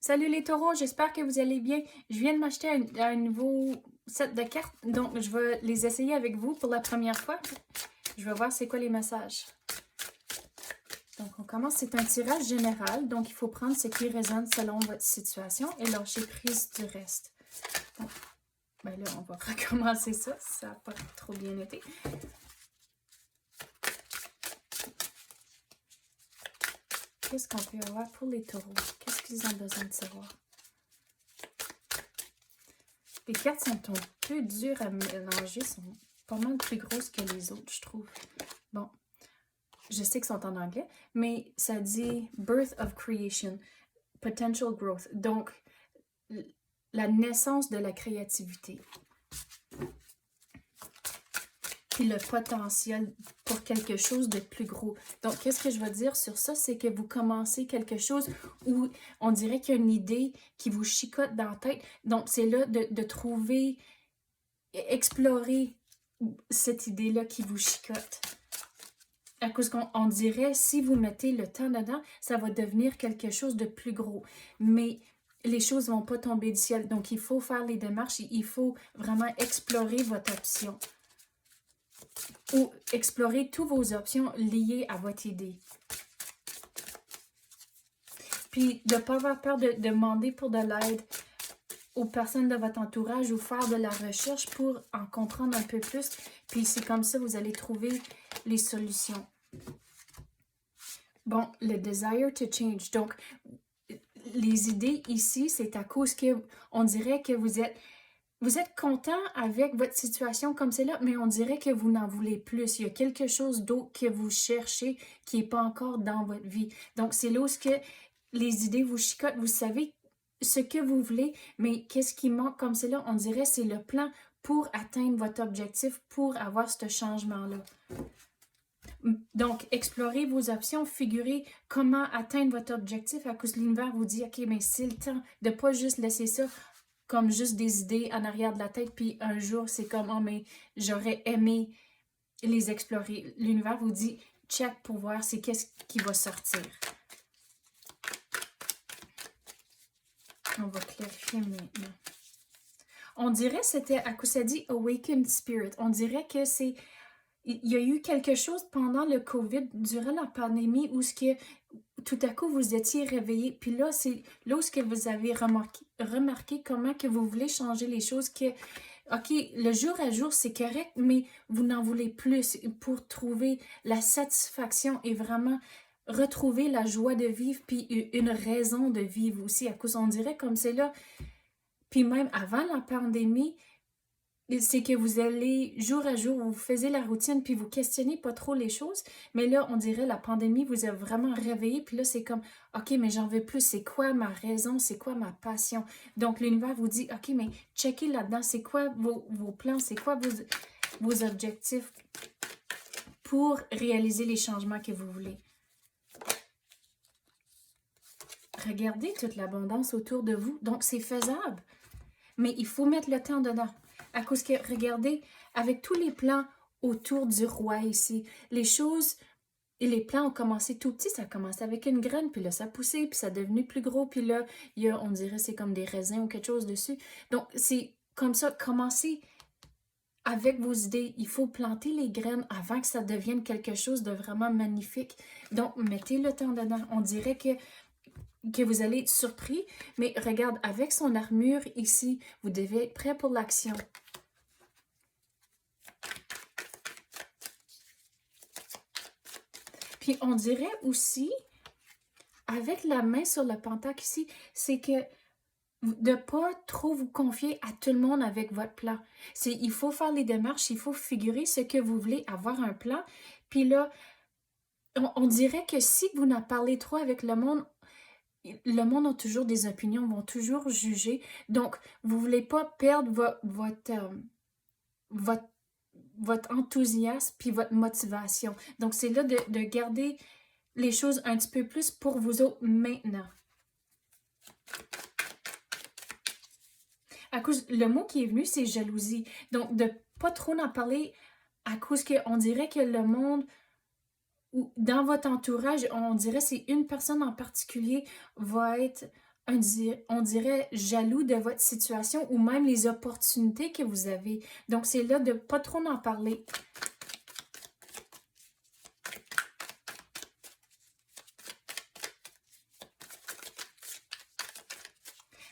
Salut les taureaux, j'espère que vous allez bien. Je viens de m'acheter un nouveau set de cartes, donc je vais les essayer avec vous pour la première fois. Je vais voir c'est quoi les messages. Donc on commence, c'est un tirage général, donc il faut prendre ce qui résonne selon votre situation et lâcher prise du reste. Donc, ben là, on va recommencer ça, ça n'a pas trop bien été. Qu'est-ce qu'on peut avoir pour les taureaux? Qu'est-ce qu'ils ont besoin de savoir? Les cartes sont un peu dures à mélanger, sont pas mal plus grosses que les autres, je trouve. Bon, je sais qu'ils sont en anglais, mais ça dit Birth of Creation, Potential Growth. Donc, la naissance de la créativité. Puis le potentiel pour quelque chose de plus gros. Donc, qu'est-ce que je veux dire sur ça? C'est que vous commencez quelque chose où on dirait qu'il y a une idée qui vous chicote dans la tête. Donc, c'est là de trouver, explorer cette idée-là qui vous chicote. À cause qu'on dirait, si vous mettez le temps dedans, ça va devenir quelque chose de plus gros. Mais les choses ne vont pas tomber du ciel. Donc, il faut faire les démarches. Il faut vraiment explorer votre option. Ou explorer toutes vos options liées à votre idée. Puis, de ne pas avoir peur de demander pour de l'aide aux personnes de votre entourage ou faire de la recherche pour en comprendre un peu plus. Puis, c'est comme ça que vous allez trouver les solutions. Bon, le desire to change. Donc, les idées ici, c'est à cause que on dirait que vous êtes content avec votre situation comme c'est là, mais on dirait que vous n'en voulez plus. Il y a quelque chose d'autre que vous cherchez qui n'est pas encore dans votre vie. Donc, c'est là où les idées vous chicotent. Vous savez ce que vous voulez, mais qu'est-ce qui manque comme c'est là? On dirait que c'est le plan pour atteindre votre objectif, pour avoir ce changement-là. Donc, explorez vos options, figurez comment atteindre votre objectif à cause de l'univers vous dit, OK, mais c'est le temps de ne pas juste laisser ça comme juste des idées en arrière de la tête, puis un jour, c'est comme, oh, mais j'aurais aimé les explorer. L'univers vous dit, check pour voir c'est qu'est-ce qui va sortir. On va clarifier maintenant. On dirait, c'était, à cause ça dit Awakened Spirit, on dirait que c'est, il y a eu quelque chose pendant le COVID, durant la pandémie, où ce que tout à coup vous étiez réveillé, puis là, c'est là où ce que vous avez remarqué comment que vous voulez changer les choses, que, OK, le jour à jour, c'est correct, mais vous n'en voulez plus pour trouver la satisfaction et vraiment retrouver la joie de vivre, puis une raison de vivre aussi, à cause on dirait comme c'est là, puis même avant la pandémie, c'est que vous allez jour à jour, vous faisiez la routine, puis vous questionnez pas trop les choses. Mais là, on dirait la pandémie vous a vraiment réveillé, puis là, c'est comme, OK, mais j'en veux plus. C'est quoi ma raison? C'est quoi ma passion? Donc, l'univers vous dit, OK, mais checkez là-dedans. C'est quoi vos plans? C'est quoi vos objectifs pour réaliser les changements que vous voulez? Regardez toute l'abondance autour de vous. Donc, c'est faisable. Mais il faut mettre le temps dedans. À cause que, regardez, avec tous les plans autour du roi ici, les choses et les plants ont commencé tout petits. Ça a commencé avec une graine, puis là, ça a poussé, puis ça a devenu plus gros, puis là, il y a, on dirait, c'est comme des raisins ou quelque chose dessus. Donc, c'est comme ça, commencez avec vos idées. Il faut planter les graines avant que ça devienne quelque chose de vraiment magnifique. Donc, mettez le temps dedans. On dirait que vous allez être surpris, mais regarde, avec son armure ici, vous devez être prêt pour l'action. Puis on dirait aussi, avec la main sur le pentacle ici, c'est que de ne pas trop vous confier à tout le monde avec votre plan. Il faut faire les démarches, il faut figurer ce que vous voulez, avoir un plan. Puis là, on dirait que si vous n'en parlez trop avec le monde a toujours des opinions, vont toujours juger. Donc, vous ne voulez pas perdre votre enthousiasme puis votre motivation. Donc, c'est là de garder les choses un petit peu plus pour vous autres maintenant. À cause, le mot qui est venu, c'est jalousie. Donc, de pas trop en parler à cause qu'on dirait que le monde, ou dans votre entourage, on dirait c'est une personne en particulier va être on dirait jaloux de votre situation ou même les opportunités que vous avez. Donc, c'est là de pas trop en parler.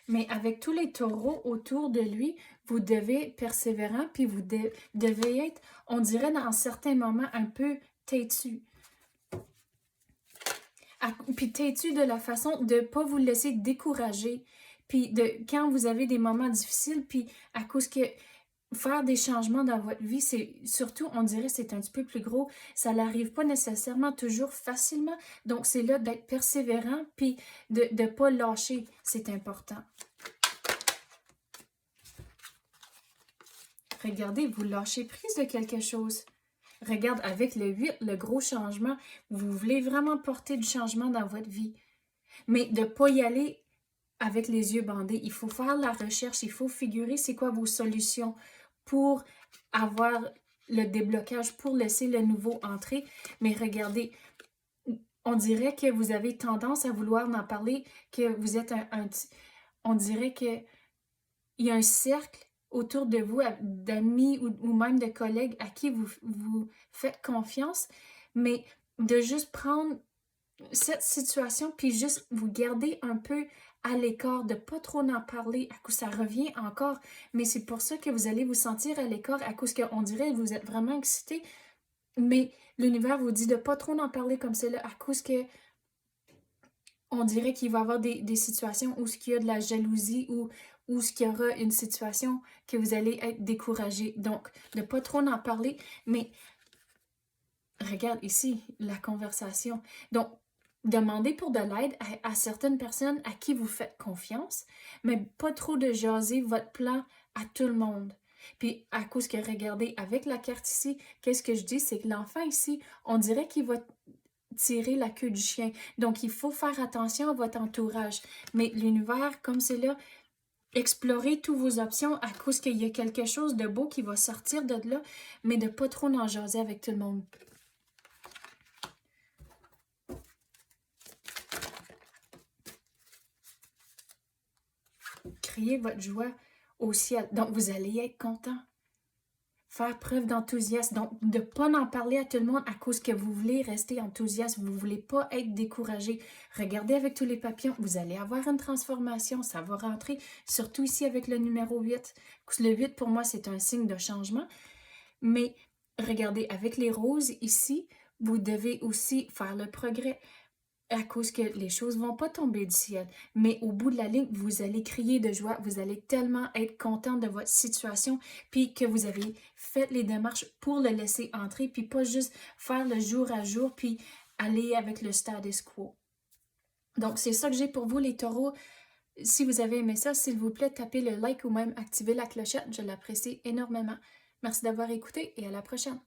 Mais avec tous les taureaux autour de lui, vous devez être persévérant, puis vous devez être, on dirait dans certains moments, un peu têtu. Puis têtu de la façon de ne pas vous laisser décourager. Puis quand vous avez des moments difficiles, puis à cause que faire des changements dans votre vie, c'est surtout, on dirait, c'est un petit peu plus gros. Ça n'arrive pas nécessairement toujours facilement. Donc, c'est là d'être persévérant, puis de ne pas lâcher. C'est important. Regardez, vous lâchez prise de quelque chose. Regarde, avec le 8, le gros changement, vous voulez vraiment porter du changement dans votre vie. Mais de ne pas y aller avec les yeux bandés. Il faut faire la recherche, il faut figurer c'est quoi vos solutions pour avoir le déblocage, pour laisser le nouveau entrer. Mais regardez, on dirait que vous avez tendance à vouloir en parler, que vous êtes on dirait que il y a un cercle autour de vous d'amis ou même de collègues à qui vous faites confiance, mais de juste prendre cette situation puis juste vous garder un peu à l'écart, de pas trop en parler, à cause ça revient encore, mais c'est pour ça que vous allez vous sentir à l'écart, à cause qu'on dirait que vous êtes vraiment excité, mais l'univers vous dit de pas trop en parler comme cela, à cause que on dirait qu'il va y avoir des situations où il y a de la jalousie ou où il y aura une situation que vous allez être découragé. Donc, ne pas trop en parler, mais regarde ici la conversation. Donc, demandez pour de l'aide à certaines personnes à qui vous faites confiance, mais pas trop de jaser votre plan à tout le monde. Puis, à cause que, regardez, avec la carte ici, qu'est-ce que je dis? C'est que l'enfant ici, on dirait qu'il va tirer la queue du chien. Donc, il faut faire attention à votre entourage. Mais l'univers, comme c'est là, explorez toutes vos options à cause qu'il y a quelque chose de beau qui va sortir de là, mais de pas trop en jaser avec tout le monde. Criez votre joie au ciel. Donc, vous allez être content. Faire preuve d'enthousiasme. Donc, de ne pas en parler à tout le monde à cause que vous voulez rester enthousiaste. Vous ne voulez pas être découragé. Regardez avec tous les papillons. Vous allez avoir une transformation. Ça va rentrer. Surtout ici avec le numéro 8. Le 8, pour moi, c'est un signe de changement. Mais regardez, avec les roses ici, vous devez aussi faire le progrès à cause que les choses ne vont pas tomber du ciel. Mais au bout de la ligne, vous allez crier de joie, vous allez tellement être content de votre situation, puis que vous avez fait les démarches pour le laisser entrer, puis pas juste faire le jour à jour, puis aller avec le status quo. Donc, c'est ça que j'ai pour vous, les taureaux. Si vous avez aimé ça, s'il vous plaît, tapez le like ou même activez la clochette. Je l'apprécie énormément. Merci d'avoir écouté et à la prochaine.